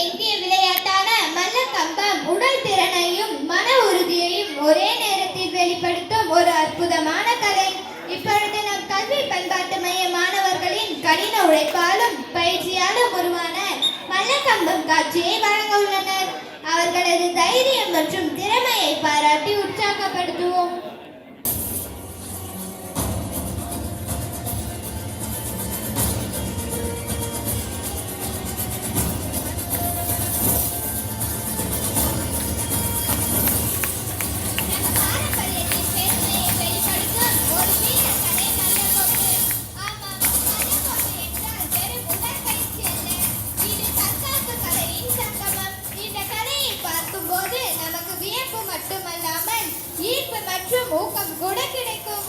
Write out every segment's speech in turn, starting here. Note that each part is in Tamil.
இந்திய விளையாட்டான மல்லக்கம்பம் உடல் திறனையும் மன உறுதியையும் ஒரே நேரத்தில் வெளிப்படுத்தும் ஒரு அற்புதமான கலை. இப்பொழுது நம் கல்வி பண்பாட்டு மைய மாணவர்களின் கடின உழைப்பாலும் பயிற்சியாலும் உருவான மல்லக்கம்பம் காட்சியை வழங்க உள்ளனர். அவர்களது தைரியம் மற்றும் திறமையை பாராட்டி உற்சாகப்படுத்துவோம். மட்டுமல்லாமல் ஈர்ப்பு மற்றும் ஊக்கம் கூட கிடைக்கும்.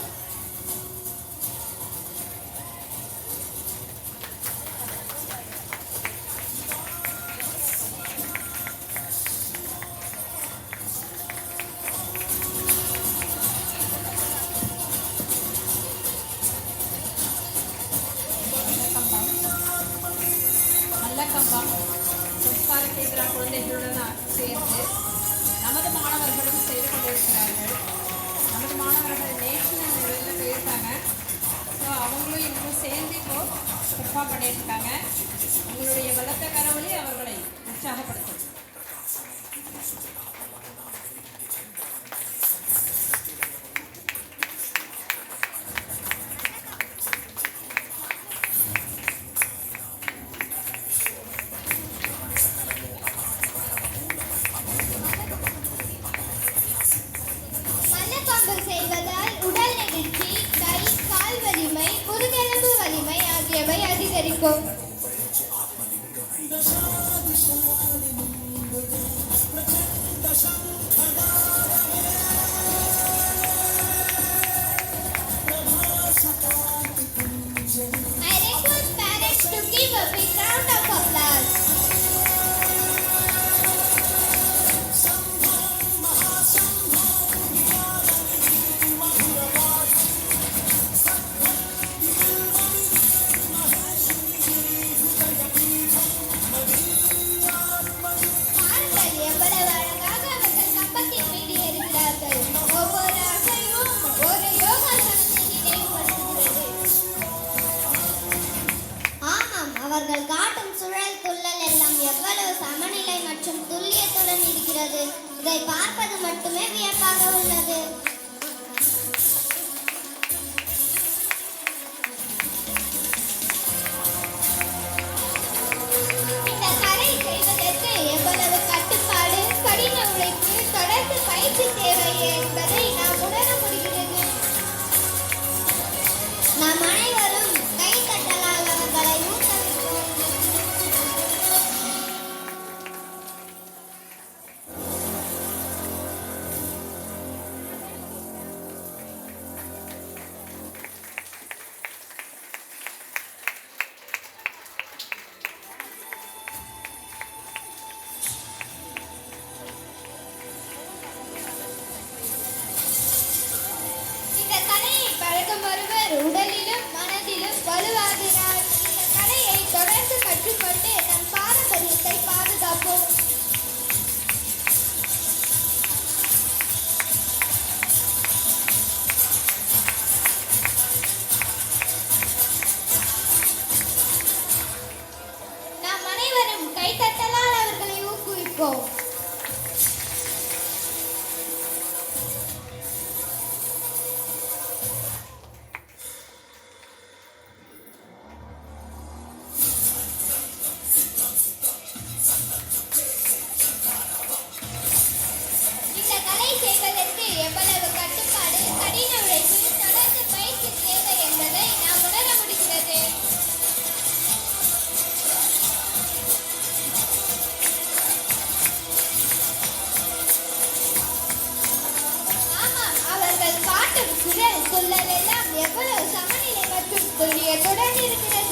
மல்லக்கம்பம் சம்ஸ்கார கேந்திரா குழந்தைகளுடன் சேர்ந்து நமது மாணவர்களும் செய்து கொண்டிருக்கிறார்கள். நமது மாணவர்கள் நேஷனல் லெவலில் போயிருக்காங்க. ஸோ அவங்களும் இன்னும் சேர்ந்து இப்போ பெர்ஃபார்ம் பண்ணியிருக்காங்க. உங்களுடைய பலத்த கரவொலி அவர்களை உற்சாகப்படுத்தும். செய்வதால் உடல் நெகிழ்ச்சி, கை கால் வலிமை, முதுகெலும்பு வலிமை ஆகியவை அதிகரிக்கும். I request parents to give a big round of applause. அவர்கள் காட்டும் சுழல் துள்ளல் எல்லாம் எவ்வளவு சமநிலை மற்றும் துல்லியத்துடன் இருக்கிறது. இதை பார்ப்பது மட்டுமே வியப்பாக உள்ளது. இந்த கலை செய்வதற்கு எவ்வளவு கட்டுப்பாடு, கடின உழைப்பு, தொடர்ந்து பயிற்சி தேவை என்பதை நாம் உணர முடிகிறது. நாம் அனைவரும் கைத்தட்டலால் அவர்களை ஒருவர் உடலிலும் மனதிலும் வலுவாகிறார். இந்த கலையை தொடர்ந்து கற்றுக்கொண்டு நம் பாரம்பரியத்தை பாதுகாப்போம். நாம் அனைவரும் கைத்தட்டலால் அவர்களை ஊக்குவிப்போம். செய்வதற்கு எவ்வளவு கட்டுப்பாடு, கடின உழைப்பு, தொடர்ந்து பயிற்சி தேவை என்பதை நாம் உணர முடிகிறது. ஆமாம், அவர்கள் காட்டும் சுழல் துள்ளல் எல்லாம் எவ்வளவு சமநிலை மற்றும் துல்லியத்துடன் இருக்கிறது.